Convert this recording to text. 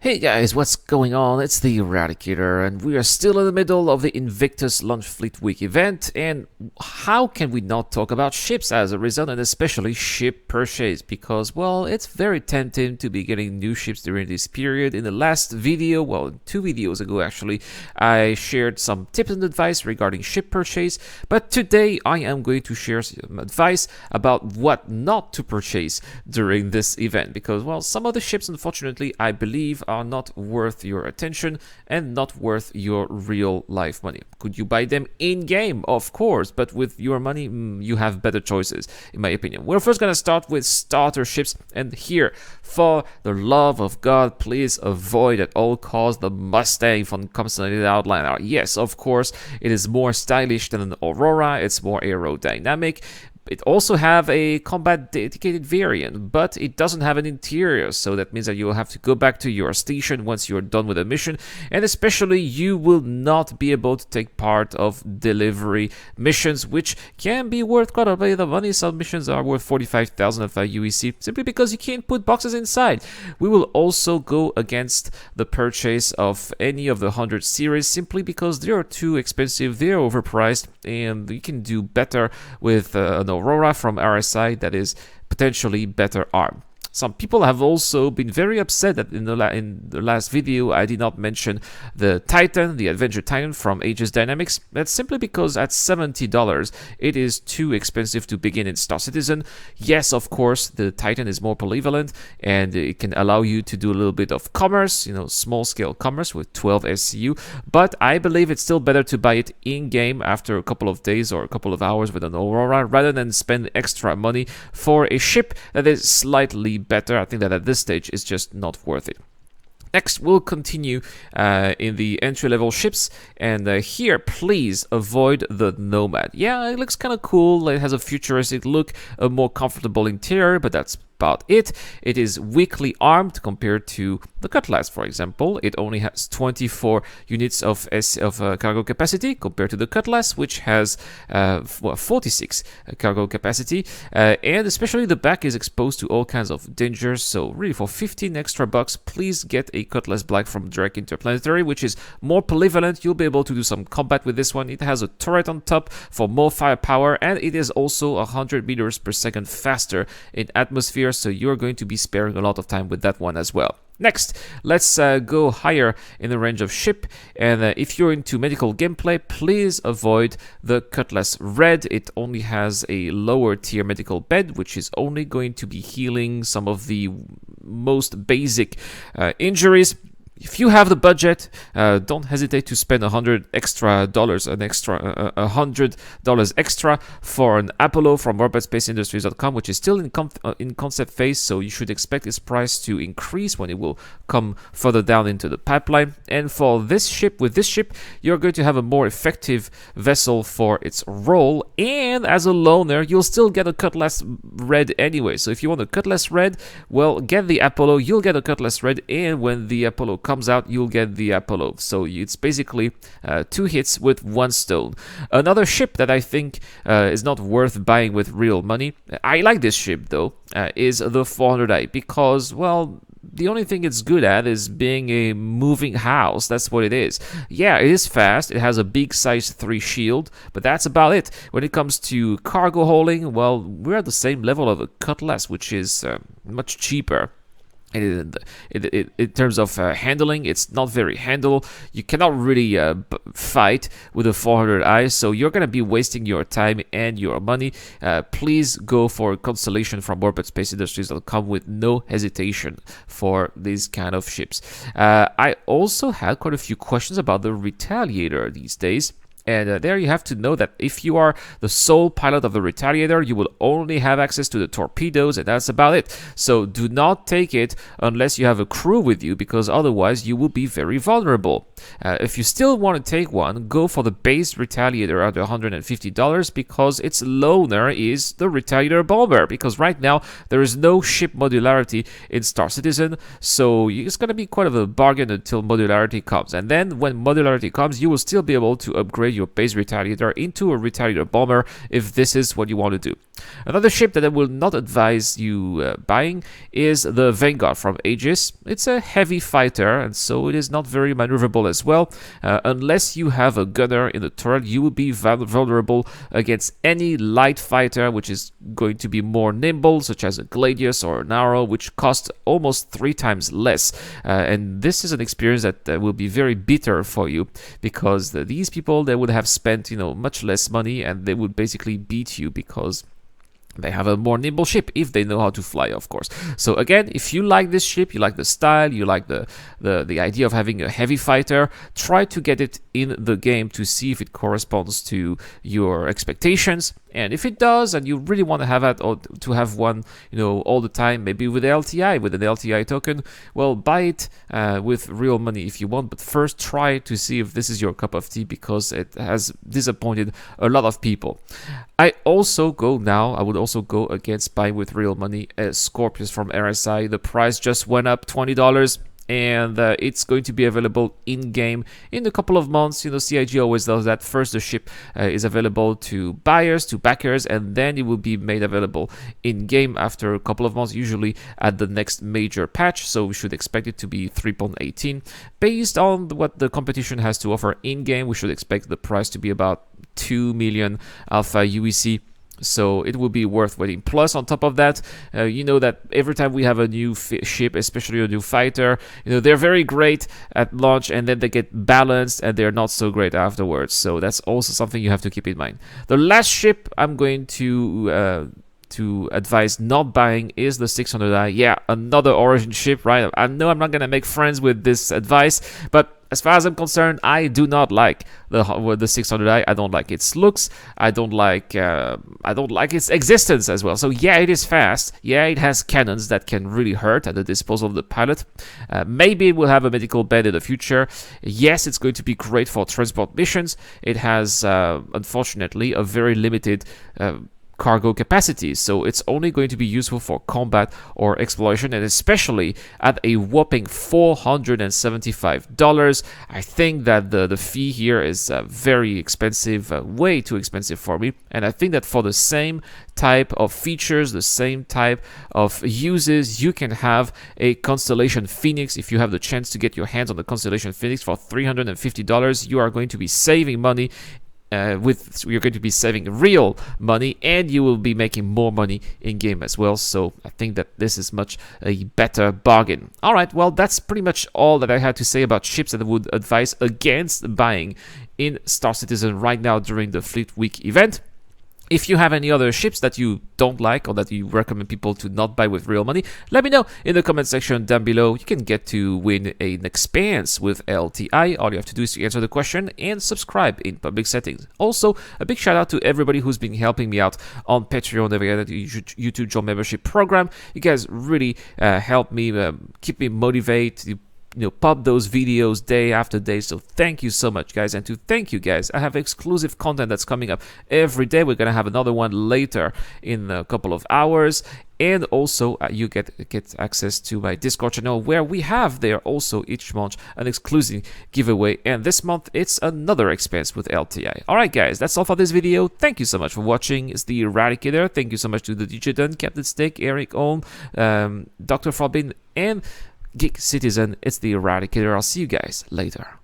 Hey guys, what's going on? It's the Eradicator, and we are still in the middle of the Invictus Launch Fleet Week event, and how can we not talk about ships as a result, and especially ship purchase, because, well, it's very tempting to be getting new ships during this period. In the last video, well, 2 videos ago actually, I shared some tips and advice regarding ship purchase, but today I am going to share some advice about what not to purchase during this event, because, well, some of the ships, unfortunately, I believe are not worth your attention and not worth your real life money. Could you buy them in game? Of course, but with your money, you have better choices, in my opinion. We're first going to start with starter ships, and here, for the love of God, please avoid at all costs the Mustang from Consolidated Outliner. Yes, of course, it is more stylish than an Aurora, it's more aerodynamic. It also have a combat dedicated variant, but it doesn't have an interior, so that means that you will have to go back to your station once you're done with a mission, and especially you will not be able to take part of delivery missions, which can be worth quite a bit of money. Some missions are worth 45,000 of UEC, simply because you can't put boxes inside. We will also go against the purchase of any of the 100 series, simply because they are too expensive, they're overpriced, and you can do better with an Aurora from RSI that is potentially better armed. Some people have also been very upset that in the last video I did not mention the Titan, the Adventure Titan from Aegis Dynamics. That's simply because at $70 it is too expensive to begin in Star Citizen. Yes, of course, the Titan is more polyvalent and it can allow you to do a little bit of commerce, small scale commerce with 12 SCU, but I believe it's still better to buy it in-game after a couple of days or a couple of hours with an Aurora rather than spend extra money for a ship that is slightly better. I think that at this stage it's just not worth it. Next, we'll continue in the entry-level ships, and here, please avoid the Nomad. Yeah, it looks kind of cool, it has a futuristic look, a more comfortable interior, but that's about it. It is weakly armed compared to the Cutlass, for example. It only has 24 units of cargo capacity compared to the Cutlass, which has 46 cargo capacity, and especially the back is exposed to all kinds of dangers. So really, for 15 extra bucks, please get a Cutlass Black from Direct Interplanetary, which is more polyvalent. You'll be able to do some combat with this one. It has a turret on top for more firepower, and it is also 100 meters per second faster in atmosphere, so you're going to be sparing a lot of time with that one as well. Next, let's go higher in the range of ship, and if you're into medical gameplay, please avoid the Cutlass Red. It only has a lower tier medical bed, which is only going to be healing some of the most basic injuries. If you have the budget, don't hesitate to spend $100 extra, $100 extra for an Apollo from OrbitSpaceIndustries.com, which is still in concept phase, so you should expect its price to increase when it will come further down into the pipeline. And for this ship, with this ship, you're going to have a more effective vessel for its role, and as a loner, you'll still get a Cutlass Red anyway. So if you want a Cutlass Red, well, get the Apollo, you'll get a Cutlass Red, and when the Apollo comes out, you'll get the Apollo. So it's basically 2 hits with 1 stone. Another ship that I think is not worth buying with real money, I like this ship though, is the 400i, because, well, the only thing it's good at is being a moving house. That's what it is. Yeah, it is fast. It has a big size 3 shield, but that's about it. When it comes to cargo hauling, well, we're at the same level of a Cutlass, which is much cheaper. In terms of handling, it's not very handleable. You cannot really fight with a 400i, so you're going to be wasting your time and your money. Please go for Constellation from OrbitSpaceIndustries.com with no hesitation for these kind of ships. I also had quite a few questions about the Retaliator these days. And there you have to know that if you are the sole pilot of the Retaliator, you will only have access to the torpedoes, and that's about it. So do not take it unless you have a crew with you, because otherwise you will be very vulnerable. If you still want to take one, go for the base Retaliator at $150, because its loaner is the Retaliator Bomber, because right now there is no ship modularity in Star Citizen, so it's going to be quite of a bargain until modularity comes. And then when modularity comes, you will still be able to upgrade your base Retaliator into a Retaliator bomber if this is what you want to do. Another ship that I will not advise you buying is the Vanguard from Aegis. It's a heavy fighter, and so it is not very maneuverable as well. Unless you have a gunner in the turret, you will be vulnerable against any light fighter, which is going to be more nimble, such as a Gladius or an Arrow, which cost almost 3 times less. And this is an experience that will be very bitter for you, because these people, they would have spent, much less money, and they would basically beat you because they have a more nimble ship if they know how to fly, of course. So again, if you like this ship, you like the style, you like the idea of having a heavy fighter, try to get it in the game to see if it corresponds to your expectations. And if it does, and you really want to have it, or to have one, all the time, maybe with LTI, with an LTI token, well, buy it with real money if you want. But first, try to see if this is your cup of tea, because it has disappointed a lot of people. I would also go against buying with real money Scorpius from RSI. The price just went up $20. And it's going to be available in-game in a couple of months. CIG always does that. First, the ship is available to buyers, to backers, and then it will be made available in-game after a couple of months, usually at the next major patch. So we should expect it to be 3.18. Based on what the competition has to offer in-game, we should expect the price to be about 2 million alpha UEC. So it will be worth waiting. Plus, on top of that, that every time we have a new ship, especially a new fighter, they're very great at launch, and then they get balanced, and they're not so great afterwards. So that's also something you have to keep in mind. The last ship I'm going to advise not buying is the 600i. Yeah, another Origin ship, right? I know I'm not gonna make friends with this advice, but as far as I'm concerned, I do not like the 600i. I don't like its looks. I don't like its existence as well. So yeah, it is fast. Yeah, it has cannons that can really hurt at the disposal of the pilot. Maybe it will have a medical bed in the future. Yes, it's going to be great for transport missions. It has, unfortunately, a very limited cargo capacity, so it's only going to be useful for combat or exploration, and especially at a whopping $475. I think that the fee here is very expensive, way too expensive for me, and I think that for the same type of features, the same type of uses, you can have a Constellation Phoenix. If you have the chance to get your hands on the Constellation Phoenix for $350, you are going to be saving money. You're going to be saving real money, and you will be making more money in game as well. So I think that this is much a better bargain. All right, well, that's pretty much all that I had to say about ships that I would advise against buying in Star Citizen right now during the Fleet Week event. If you have any other ships that you don't like, or that you recommend people to not buy with real money, let me know in the comment section down below. You can get to win an expanse with LTI. All you have to do is to answer the question and subscribe in public settings. Also, a big shout out to everybody who's been helping me out on Patreon via the YouTube Job membership program. You guys really help me, keep me motivated, pop those videos day after day. So thank you so much, guys. And to thank you guys, I have exclusive content that's coming up every day. We're gonna have another one later in a couple of hours, and also you get access to my Discord channel, where we have there also each month an exclusive giveaway, and this month it's another expense with LTI. All right, guys, that's all for this video. Thank you so much for watching. It's the Eradicator. Thank you so much to the DJ Dunn, Captain Stick, Eric Ohm, Dr. Frobin, and Geek Citizen. It's the Eradicator. I'll see you guys later.